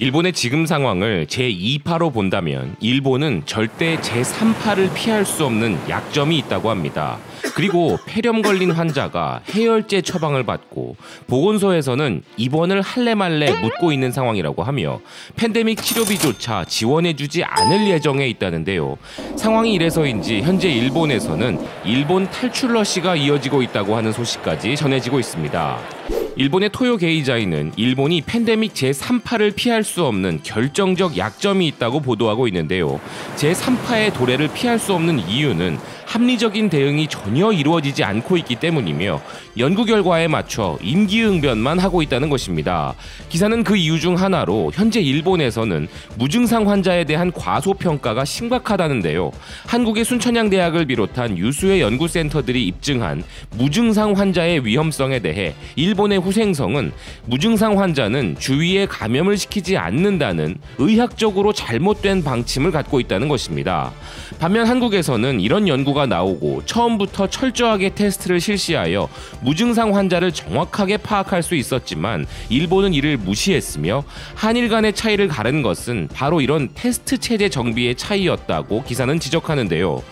일본의 지금 상황을 제2파로 본다면 일본은 절대 제3파를 피할 수 없는 약점이 있다고 합니다. 그리고 폐렴 걸린 환자가 해열제 처방을 받고 보건소에서는 입원을 할래 말래 묻고 있는 상황이라고 하며 팬데믹 치료비조차 지원해주지 않을 예정에 있다는데요. 상황이 이래서인지 현재 일본에서는 일본 탈출 러시가 이어지고 있다고 하는 소식까지 전해지고 있습니다. 일본의 토요 게이자이는 일본이 팬데믹 제3파를 피할 수 없는 결정적 약점이 있다고 보도하고 있는데요. 제3파의 도래를 피할 수 없는 이유는 합리적인 대응이 전혀 이루어지지 않고 있기 때문이며 연구 결과에 맞춰 임기응변만 하고 있다는 것입니다. 기사는 그 이유 중 하나로 현재 일본에서는 무증상 환자에 대한 과소평가가 심각하다는데요. 한국의 순천향대학을 비롯한 유수의 연구센터들이 입증한 무증상 환자의 위험성에 대해 일본의 후생성은 무증상 환자는 주위에 감염을 시키지 않는다는 의학적으로 잘못된 방침을 갖고 있다는 것입니다. 반면 한국에서는 이런 연구가 나오고 처음부터 철저하게 테스트를 실시하여 무증상 환자를 정확하게 파악할 수 있었지만 일본은 이를 무시했으며 한일 간의 차이를 가른 것은 바로 이런 테스트 체제 정비의 차이였다고 기사는 지적하는데요.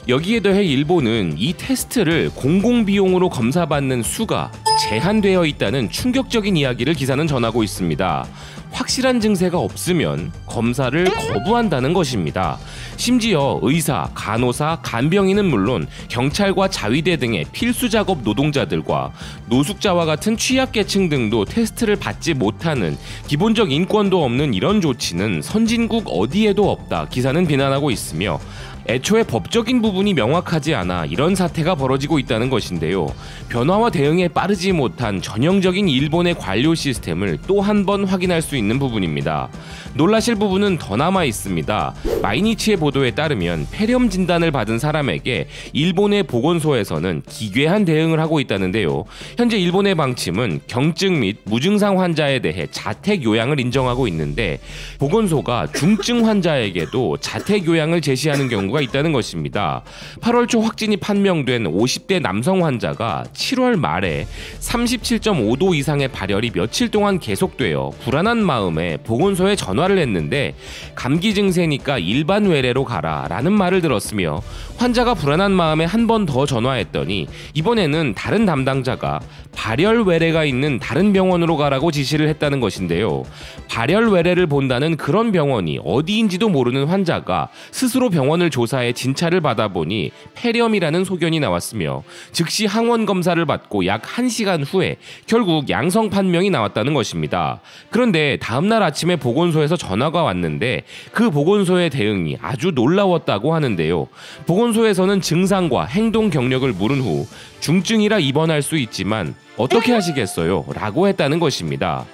여기에 더해 일본은 이 테스트를 공공비용으로 검사받는 수가 제한되어 있다는 충격적인 이야기를 기사는 전하고 있습니다. 확실한 증세가 없으면 검사를 거부한다는 것입니다. 심지어 의사, 간호사, 간병인은 물론 경찰과 자위대 등의 필수 작업 노동자들과 노숙자와 같은 취약계층 등도 테스트를 받지 못하는 기본적 인권도 없는 이런 조치는 선진국 어디에도 없다 기사는 비난하고 있으며 애초에 법적인 부분이 명확하지 않아 이런 사태가 벌어지고 있다는 것인데요. 변화와 대응에 빠르지 못한 전형적인 일본의 관료 시스템을 또 한 번 확인할 수 있는 부분입니다. 놀라실 부분은 더 남아 있습니다. 마이니치의 보도에 따르면 폐렴 진단을 받은 사람에게 일본의 보건소에서는 기괴한 대응을 하고 있다는데요. 현재 일본의 방침은 경증 및 무증상 환자에 대해 자택 요양을 인정하고 있는데 보건소가 중증 환자에게도 자택 요양을 제시하는 경우가 있다는 것입니다. 8월 초 확진이 판명된 50대 남성 환자가 7월 말에 37.5도 이상의 발열이 며칠 동안 계속되어 불안한 마음에 보건소에 전화를 했는데 감기 증세니까 일반 외래로 가라 라는 말을 들었으며 환자가 불안한 마음에 한 번 더 전화했더니 이번에는 다른 담당자가 발열 외래가 있는 다른 병원으로 가라고 지시를 했다는 것인데요. 발열 외래를 본다는 그런 병원이 어디인지도 모르는 환자가 스스로 병원을 조사해 진찰을 받아보니 폐렴이라는 소견이 나왔으며 즉시 항원 검사를 받고 약 1시간 후에 결국 양성 판명이 나왔다는 것입니다. 그런데 다음날 아침에 보건소에서 전화가 왔는데 그 보건소의 대응이 아주 놀라웠다고 하는데요. 보건소에서는 증상과 행동 경력을 물은 후 중증이라 입원할 수 있지만 어떻게 하시겠어요? 라고 했다는 것입니다.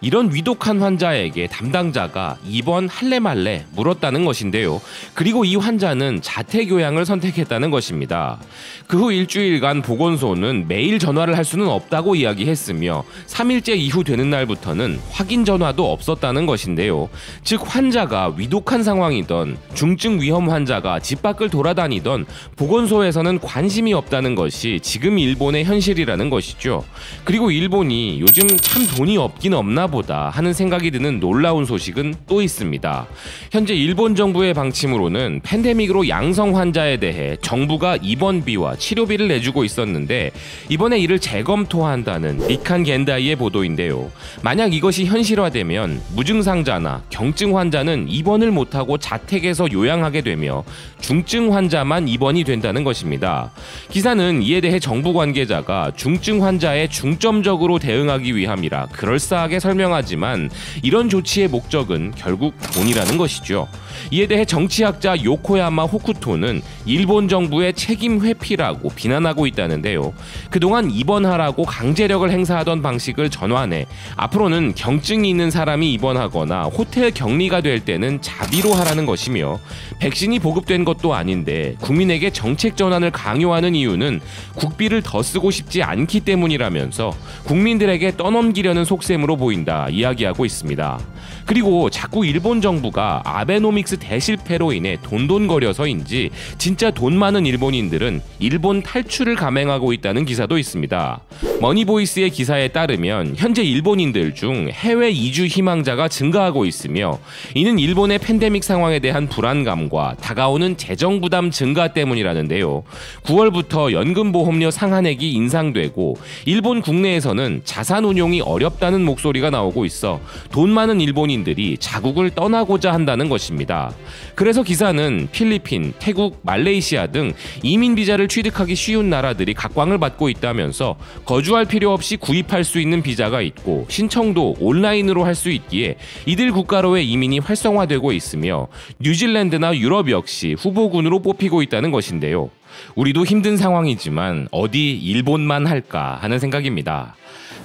이런 위독한 환자에게 담당자가 입원할래 말래 물었다는 것인데요. 그리고 이 환자는 자택요양을 선택했다는 것입니다. 그 후 일주일간 보건소는 매일 전화를 할 수는 없다고 이야기했으며 3일째 이후 되는 날부터는 확인 전화도 없었다는 것인데요. 즉 환자가 위독한 상황이던 중증 위험 환자가 집 밖을 돌아다니던 보건소에서는 관심이 없다는 것이 지금 일본의 현실이라는 것이죠. 그리고 일본이 요즘 참 돈이 없긴 없나 보다 하는 생각이 드는 놀라운 소식은 또 있습니다. 현재 일본 정부의 방침으로는 팬데믹으로 양성 환자에 대해 정부가 입원비와 치료비를 내주고 있었는데 이번에 이를 재검토한다는 니칸 겐다이의 보도인데요. 만약 이것이 현실화되면 무증상자나 경증 환자는 입원을 못하고 자택에서 요양하게 되며 중증 환자만 입원이 된다는 것입니다. 기사는 이에 대해 정부 관계자가 중증 환자에 중점적으로 대응하기 위함이라 그럴싸하게 설명하지만 이런 조치의 목적은 결국 돈이라는 것이죠. 이에 대해 정치학자 요코야마 호쿠토는 일본 정부의 책임 회피라고 비난하고 있다는데요. 그동안 입원하라고 강제력을 행사하던 방식을 전환해 앞으로는 경증이 있는 사람이 입원하거나 호텔 격리가 될 때는 자비로 하라는 것이며 백신이 보급된 것도 아닌데 국민에게 정책 전환을 강요하는 이유는 국비를 더 쓰고 싶지 않기 때문이라면서 국민들에게 떠넘기려는 속셈으로 보인다 이야기하고 있습니다. 그리고 자꾸 일본 정부가 아베노믹스 대실패로 인해 돈돈거려서인지 진짜 돈 많은 일본인들은 일본 탈출을 감행하고 있다는 기사도 있습니다. 머니보이스의 기사에 따르면 현재 일본인들 중 해외 이주 희망자가 증가하고 있으며 이는 일본의 팬데믹 상황에 대한 불안감과 다가오는 재정 부담 증가 때문이라는데요. 9월부터 연금보험료 상한액이 인상되고 일본 국내에서는 자산 운용이 어렵다는 목소리가 나오고 있어 돈 많은 일본인들이 자국을 떠나고자 한다는 것입니다. 그래서 기사는 필리핀, 태국, 말레이시아 등 이민 비자를 취득하기 쉬운 나라들이 각광을 받고 있다면서 거주할 필요 없이 구입할 수 있는 비자가 있고 신청도 온라인으로 할 수 있기에 이들 국가로의 이민이 활성화되고 있으며 뉴질랜드나 유럽 역시 후보군으로 뽑히고 있다는 것인데요. 우리도 힘든 상황이지만 어디 일본만 할까 하는 생각입니다.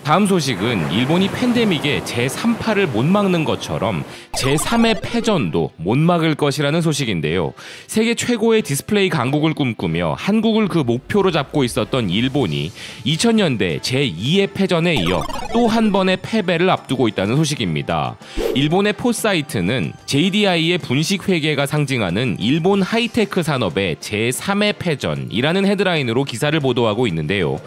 다음 소식은 일본이 팬데믹의 제3파를 못 막는 것처럼 제3의 패전도 못 막을 것이라는 소식인데요. 세계 최고의 디스플레이 강국을 꿈꾸며 한국을 그 목표로 잡고 있었던 일본이 2000년대 제2의 패전에 이어 또 한 번의 패배를 앞두고 있다는 소식입니다. 일본의 포사이트는 JDI의 분식 회계가 상징하는 일본 하이테크 산업의 제3의 패전이라는 헤드라인으로 기사를 보도하고 있는데요.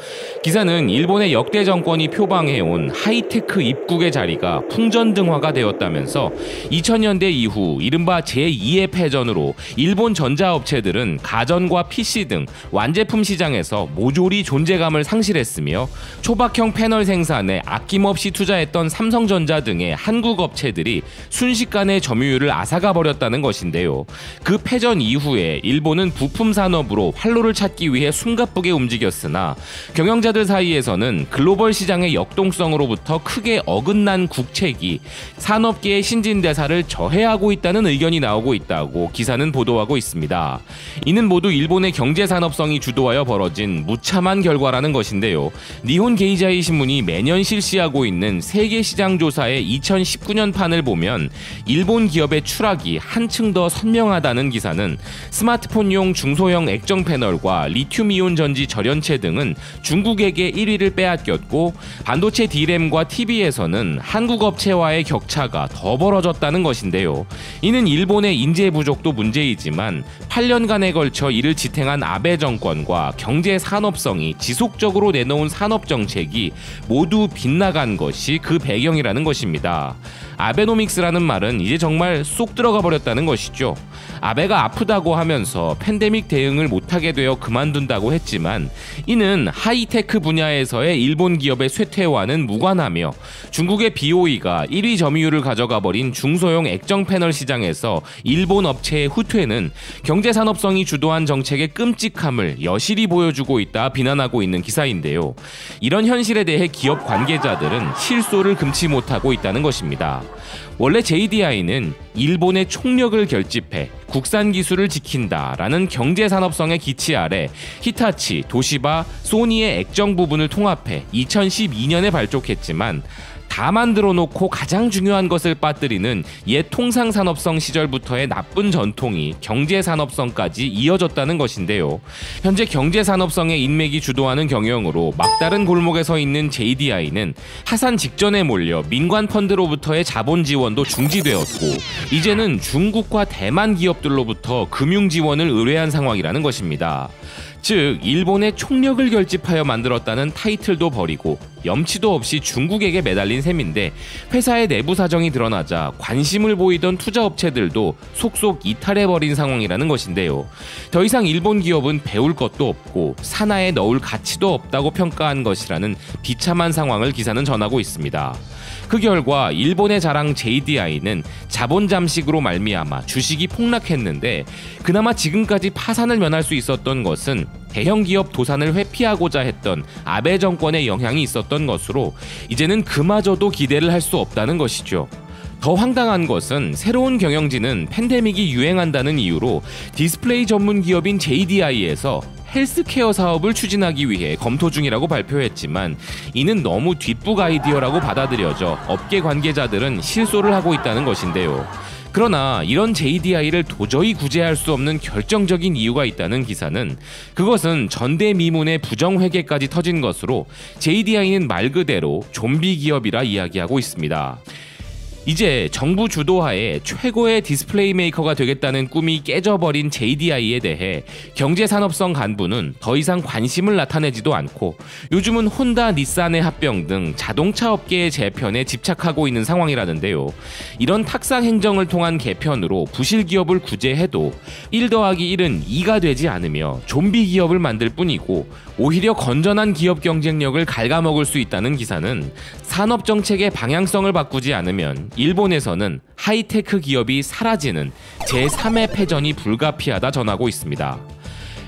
기사는 일본의 역대 정권이 표방해온 하이테크 입국의 자리가 풍전등화가 되었다면서 2000년대 이후 이른바 제2의 패전으로 일본 전자업체들은 가전과 PC 등 완제품 시장에서 모조리 존재감을 상실했으며 초박형 패널 생산에 아낌없이 투자했던 삼성전자 등의 한국 업체들이 순식간에 점유율을 앗아가 버렸다는 것인데요. 그 패전 이후에 일본은 부품 산업으로 활로를 찾기 위해 숨가쁘게 움직였으나 경영자들 사이에서는 글로벌 시장의 역동성으로부터 크게 어긋난 국책이 산업계의 신진대사를 저해하고 있다는 의견이 나오고 있다고 기사는 보도하고 있습니다. 이는 모두 일본의 경제산업성이 주도하여 벌어진 무참한 결과라는 것인데요. 니혼 게이자이 신문이 매년 실시하고 있는 세계시장조사의 2019년 판을 보면 일본 기업의 추락이 한층 더 선명하다는 기사는 스마트폰용 중소형 액정 패널과 리튬이온 전지 절연체 등은 중국에게 1위를 빼앗겼고 반도체 D램과 TV에서는 한국 업체와의 격차가 더 벌어졌다는 것인데요. 이는 일본의 인재 부족도 문제이지만 8년간에 걸쳐 이를 지탱한 아베 정권과 경제 산업성이 지속적으로 내놓은 산업 정책이 모두 빗나간 것이 그 배경이라는 것입니다. 아베노믹스라는 말은 이제 정말 쏙 들어가 버렸다는 것이죠. 아베가 아프다고 하면서 팬데믹 대응을 못하게 되어 그만둔다고 했지만 이는 하이테크 분야에서의 일본 기업의 쇠퇴와는 무관하며 중국의 BOE가 1위 점유율을 가져가 버린 중소형 액정 패널 시장에서 일본 업체의 후퇴는 경제산업성이 주도한 정책의 끔찍함을 여실히 보여주고 있다 비난하고 있는 기사인데요. 이런 현실에 대해 기업 관계자들은 실소를 금치 못하고 있다는 것입니다. 원래 JDI는 일본의 총력을 결집해 국산 기술을 지킨다라는 경제산업성의 기치 아래 히타치, 도시바, 소니의 액정 부분을 통합해 2012년에 발족했지만 다 만들어 놓고 가장 중요한 것을 빠뜨리는 옛 통상산업성 시절부터의 나쁜 전통이 경제산업성까지 이어졌다는 것인데요. 현재 경제산업성의 인맥이 주도하는 경영으로 막다른 골목에 서 있는 JDI는 하산 직전에 몰려 민관 펀드로부터의 자본 지원도 중지되었고 이제는 중국과 대만 기업들로부터 금융 지원을 의뢰한 상황이라는 것입니다. 즉 일본의 총력을 결집하여 만들었다는 타이틀도 버리고 염치도 없이 중국에게 매달린 셈인데 회사의 내부 사정이 드러나자 관심을 보이던 투자업체들도 속속 이탈해버린 상황이라는 것인데요. 더 이상 일본 기업은 배울 것도 없고 산하에 넣을 가치도 없다고 평가한 것이라는 비참한 상황을 기사는 전하고 있습니다. 그 결과 일본의 자랑 JDI는 자본 잠식으로 말미암아 주식이 폭락했는데 그나마 지금까지 파산을 면할 수 있었던 것은 대형 기업 도산을 회피하고자 했던 아베 정권의 영향이 있었던 것으로 이제는 그마저도 기대를 할 수 없다는 것이죠. 더 황당한 것은 새로운 경영진은 팬데믹이 유행한다는 이유로 디스플레이 전문 기업인 JDI에서 헬스케어 사업을 추진하기 위해 검토 중이라고 발표했지만 이는 너무 뒷북 아이디어라고 받아들여져 업계 관계자들은 실소를 하고 있다는 것인데요. 그러나 이런 JDI를 도저히 구제할 수 없는 결정적인 이유가 있다는 기사는 그것은 전대미문의 부정회계까지 터진 것으로 JDI는 말 그대로 좀비 기업이라 이야기하고 있습니다. 이제 정부 주도하에 최고의 디스플레이 메이커가 되겠다는 꿈이 깨져버린 JDI에 대해 경제산업성 간부는 더 이상 관심을 나타내지도 않고 요즘은 혼다, 닛산의 합병 등 자동차 업계의 재편에 집착하고 있는 상황이라는데요. 이런 탁상 행정을 통한 개편으로 부실 기업을 구제해도 1 더하기 1은 2가 되지 않으며 좀비 기업을 만들 뿐이고 오히려 건전한 기업 경쟁력을 갉아먹을 수 있다는 기사는 산업정책의 방향성을 바꾸지 않으면 일본에서는 하이테크 기업이 사라지는 제3의 패전이 불가피하다 전하고 있습니다.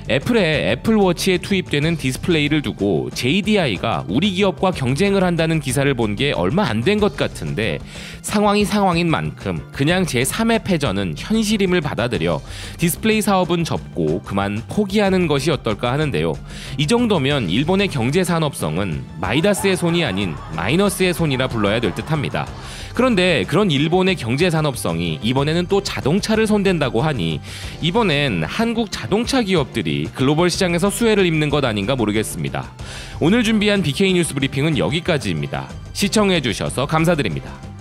애플의 애플워치에 투입되는 디스플레이를 두고 JDI가 우리 기업과 경쟁을 한다는 기사를 본 게 얼마 안 된 것 같은데 상황이 상황인 만큼 그냥 제3의 패전은 현실임을 받아들여 디스플레이 사업은 접고 그만 포기하는 것이 어떨까 하는데요. 이 정도면 일본의 경제산업성은 마이다스의 손이 아닌 마이너스의 손이라 불러야 될 듯합니다. 그런데 그런 일본의 경제산업성이 이번에는 또 자동차를 손댄다고 하니 이번엔 한국 자동차 기업들이 글로벌 시장에서 수혜를 입는 것 아닌가 모르겠습니다. 오늘 준비한 BK 뉴스 브리핑은 여기까지입니다. 시청해주셔서 감사드립니다.